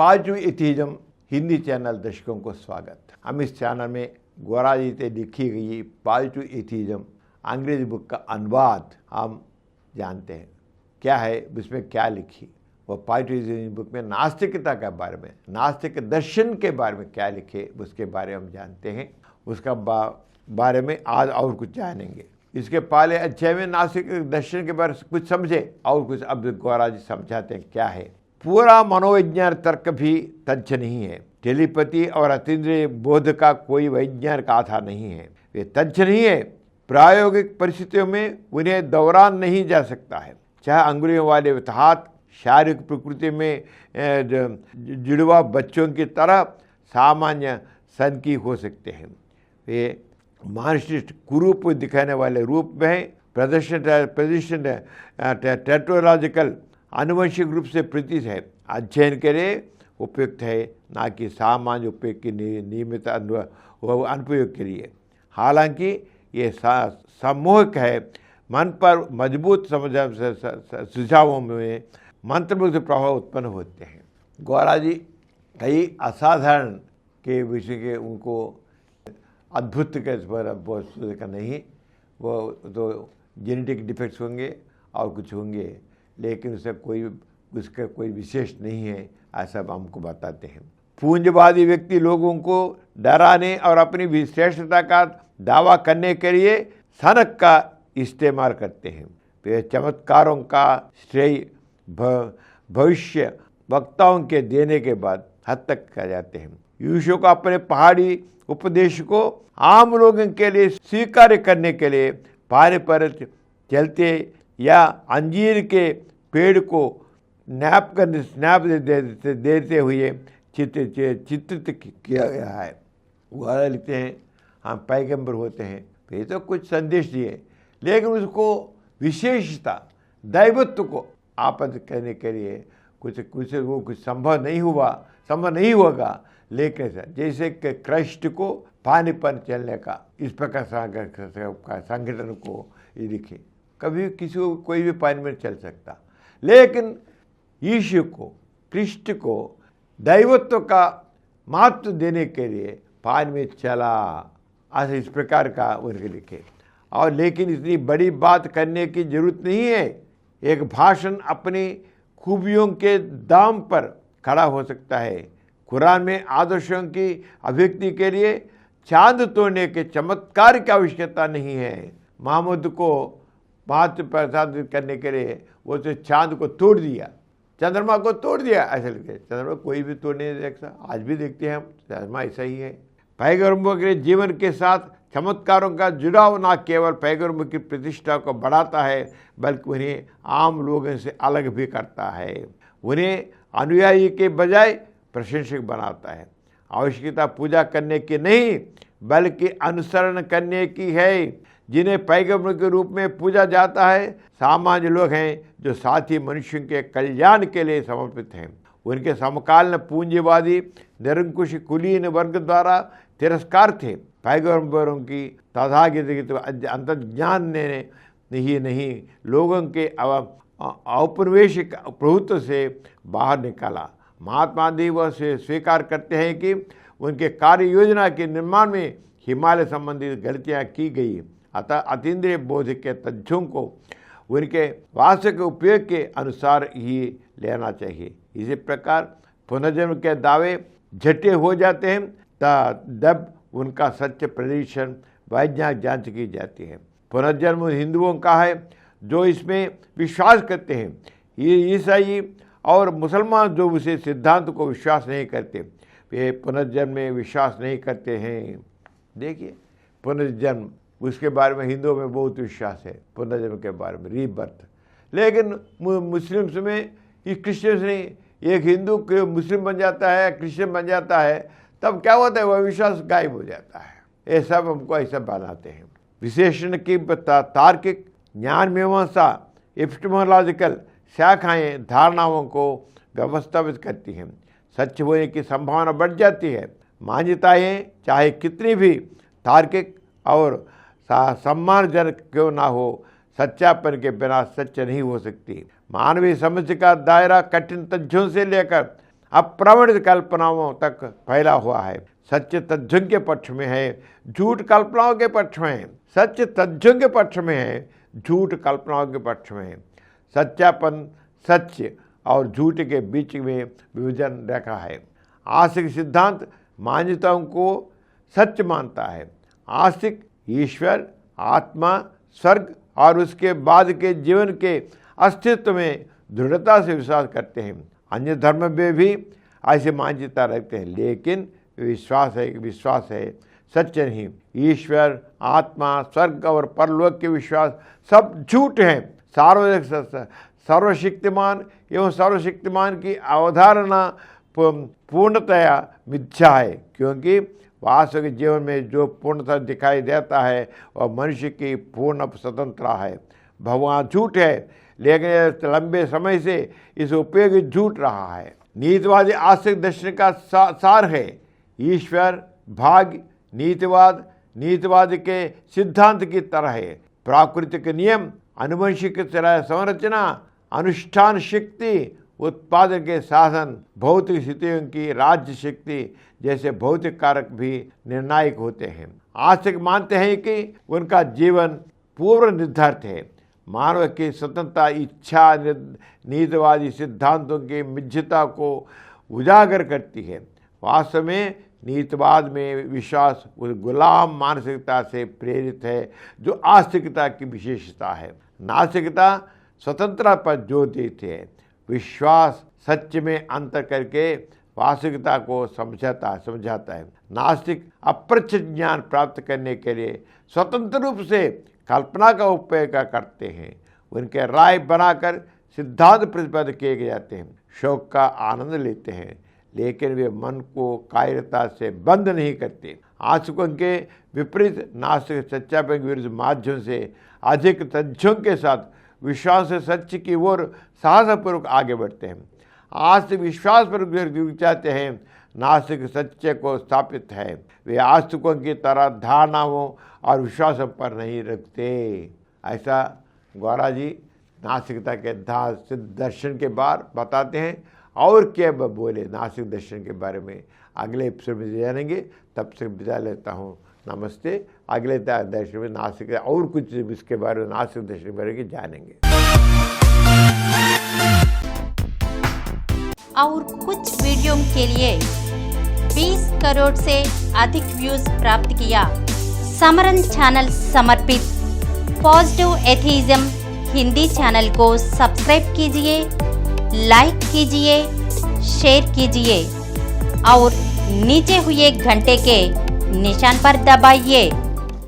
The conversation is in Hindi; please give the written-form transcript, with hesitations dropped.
पॉजिटिव एथिज्म हिंदी चैनल दर्शकों को स्वागत। हम इस चैनल में गोरा जी से लिखी गई पॉजिटिव एथिज्म अंग्रेजी बुक का अनुवाद हम जानते हैं क्या है, उसमें क्या लिखी। वो पॉजिटिव एथिज्म बुक में नास्तिकता के बारे में, नास्तिक दर्शन के बारे में क्या लिखे उसके बारे में हम जानते हैं। उसका बारे में आज और कुछ जानेंगे। इसके पहले अध्याय में नास्तिक दर्शन के बारे में कुछ समझे और कुछ अब गोरा जी समझाते हैं क्या है। पूरा मनोविज्ञान तर्क भी तथ्य नहीं है। टेलीपैथी और अतीन्द्रिय बोध का कोई वैज्ञानिक आधार नहीं है। वे तथ्य नहीं है। प्रायोगिक परिस्थितियों में उन्हें दोहरान नहीं जा सकता है। चाहे अंगुलियों वाले हाथ शारीरिक प्रकृति में जुड़वा बच्चों की तरह सामान्य सनकी हो सकते हैं। वे मानसिक कुरूप दिखाने वाले रूप में प्रदर्शन टेट्रोलॉजिकल आनुवंशिक रूप से प्रतीत है, अध्ययन के लिए उपयुक्त है, ना कि सामान्य उपयोग की नियमित अनुपयोग के लिए। हालांकि ये सम्मोहक है। मन पर मजबूत सुझावों में मंत्रमुग्ध प्रभाव उत्पन्न होते हैं। गोरा जी कई असाधारण के विषय के उनको अद्भुत के का नहीं, वो तो जेनेटिक डिफेक्ट्स होंगे और कुछ होंगे, लेकिन उसका कोई विशेष नहीं है, ऐसा हमको बताते हैं। पूंजवादी व्यक्ति लोगों को डराने और अपनी विश्रेष्टता का दावा करने के लिए सनक का इस्तेमाल करते हैं। वे चमत्कारों का श्रेय भविष्य वक्ताओं के देने के बाद हद तक कर जाते हैं। यीशु को अपने पहाड़ी उपदेश को आम लोगों के लिए स्वीकार करने के लिए पानी पर चलते या अंजीर के पेड़ को स्नैप देते हुए चित्रित किया गया है। वह लिखते हैं हम पैगंबर होते हैं, फिर तो कुछ संदेश दिए, लेकिन उसको विशेषता दैवत्व को आपद करने के लिए कुछ संभव नहीं होगा। लेकिन जैसे कि कृष्ण को पानी पर चलने का इस प्रकार संगठन को लिखे, कभी किसी को कोई भी पानी में चल सकता, लेकिन यीशु को कृष्ण को दैवत्व का महत्व देने के लिए पानी में चला, ऐसे इस प्रकार का उनके लिखे। और लेकिन इतनी बड़ी बात करने की जरूरत नहीं है। एक भाषण अपनी खूबियों के दाम पर खड़ा हो सकता है। कुरान में आदर्शों की अभिव्यक्ति के लिए चांद तोड़ने के चमत्कार की आवश्यकता नहीं है। मोहम्मद को महत्व प्रसादित करने के लिए वो तो चांद को तोड़ दिया, चंद्रमा को तोड़ दिया, ऐसे लिखे। चंद्रमा कोई भी तोड़ नहीं देखता, आज भी देखते हैं हम, चंद्रमा ऐसा ही है। पैगंबरों के जीवन के साथ चमत्कारों का जुड़ाव न केवल पैगंबरों की प्रतिष्ठा को बढ़ाता है, बल्कि उन्हें आम लोगों से अलग भी करता है। उन्हें अनुयायी के बजाय प्रशंसक बनाता है। आवश्यकता पूजा करने की नहीं, बल्कि अनुसरण करने की है। जिन्हें पैगंबर के रूप में पूजा जाता है सामान्य लोग हैं जो साथी मनुष्यों के कल्याण के लिए समर्पित हैं। उनके समकालीन पूंजीवादी निरंकुश कुलीन वर्ग द्वारा तिरस्कार थे। पैगंबरों की तथाकथित अंतर्ज्ञान ने नहीं लोगों के औपनिवेशिक प्रभुत्व से बाहर निकाला। महात्मा गांधी वह स्वीकार करते हैं कि उनके कार्य योजना के निर्माण में हिमालय संबंधित गलतियां की गई, अतः अतीन्द्रिय बोध के तथ्यों को उनके वास्तविक उपयोग के अनुसार ही लेना चाहिए। इसी प्रकार पुनर्जन्म के दावे झटे हो जाते हैं तब उनका सत्य प्रदर्शन वैज्ञानिक जांच की जाती है। पुनर्जन्म हिंदुओं का है जो इसमें विश्वास करते हैं। ये ईसाई और मुसलमान जो उसे सिद्धांत को विश्वास नहीं करते, वे पुनर्जन्म में विश्वास नहीं करते हैं। देखिए पुनर्जन्म, उसके बारे में हिंदुओं में बहुत विश्वास है, पुनर्जन्म के बारे में, रीबर्थ। लेकिन मुस्लिम्स में, क्रिश्चियंस नहीं, एक हिंदू मुस्लिम बन जाता है, क्रिश्चियन बन जाता है, तब क्या होता है, वह विश्वास गायब हो जाता है। ये सब हमको ऐसा बनाते हैं। विशेषण की तार्किक ज्ञान मीमांसा एपिस्टेमोलॉजिकल शाखाएं धारणाओं को व्यवस्थापित करती हैं। सच होने की संभावना बढ़ जाती है। मान्यताएं चाहे कितनी भी तार्किक और सम्मानजनक क्यों ना हो, सच्चापन के बिना सच नहीं हो सकती। मानवीय समझ का दायरा कठिन तथ्यों से लेकर अप्रमाणित कल्पनाओं तक फैला हुआ है। सत्य तथ्यों के पक्ष में है, झूठ कल्पनाओं के पक्ष में है। सत्य तथ्यों के पक्ष में है, झूठ कल्पनाओं के पक्ष में है। सत्यापन सत्य और झूठ के बीच में विभाजन रेखा है। आस्तिक सिद्धांत मान्यताओं को सत्य मानता है। आस्तिक ईश्वर, आत्मा, स्वर्ग और उसके बाद के जीवन के अस्तित्व में दृढ़ता से विश्वास करते हैं। अन्य धर्म में भी ऐसी मान्यता रखते हैं, लेकिन विश्वास है, सत्य नहीं। ईश्वर, आत्मा, स्वर्ग और परलोक के विश्वास सब झूठ हैं। सर्वशक्तिमान एवं सर्वशक्तिमान की अवधारणा पूर्णतया मिथ्या है, क्योंकि वास्तविक जीवन में जो पूर्णतः दिखाई देता है वह मनुष्य की पूर्ण स्वतंत्रता है। भगवान झूठ है, लेकिन लंबे समय से इस उपयोग झूठ रहा है। नीतिवादी आस्तिक दर्शन का सार है। ईश्वर, भाग्य, नीतिवाद के सिद्धांत की तरह है। प्राकृतिक नियम, अनुवंशिक संरचना, अनुष्ठान शक्ति, उत्पादन के साधन, भौतिक स्थितियों की राज्य शक्ति जैसे भौतिक कारक भी निर्णायक होते हैं। आस्तिक मानते हैं कि उनका जीवन पूर्व निर्धारित है। मानव की स्वतंत्रता इच्छा नीतिवादी सिद्धांतों की मिथ्यता को उजागर करती है। वास्तव में नीतिवाद में विश्वास उस गुलाम मानसिकता से प्रेरित है जो आस्तिकता की विशेषता है। नास्तिकता स्वतंत्रता पर जोर देती है। विश्वास सत्य में अंतर करके वास्तविकता को समझाता है। नास्तिक अप्रत्यक्ष ज्ञान प्राप्त करने के लिए स्वतंत्र रूप से कल्पना का उपयोग करते हैं। उनके राय बनाकर सिद्धांत प्रतिपादित किए जाते हैं। शौक का आनंद लेते हैं, लेकिन वे मन को कायरता से बंद नहीं करते। आस्तिकों के विपरीत नास्तिक सत्यापन के विरुद्ध माध्यम से अधिक तथ्यों के साथ विश्वास से सत्य की ओर साहसपूर्वक आगे बढ़ते हैं। आस्तिक विश्वास पर चाहते हैं, नास्तिक सत्य को स्थापित है। वे आस्तिकों की तरह धारणाओं और विश्वासों पर नहीं रखते। ऐसा गौरा जी नास्तिकता के दर्शन के बारे बताते हैं। और क्या बोले नास्तिक दर्शन के बारे में अगले एपिसोड में जानेंगे। तब से विदा लेता हूँ, नमस्ते। अगले दर्शन में नास्तिक और कुछ इसके बारे में नास्तिक दर्शन के बारे में जानेंगे। और कुछ वीडियो के लिए 20 करोड़ से अधिक व्यूज प्राप्त किया। समरन चैनल समर्पित पॉजिटिव एथीज्म हिंदी चैनल को सब्सक्राइब कीजिए, लाइक कीजिए, शेयर कीजिए और नीचे हुए घंटे के निशान पर दबाइए।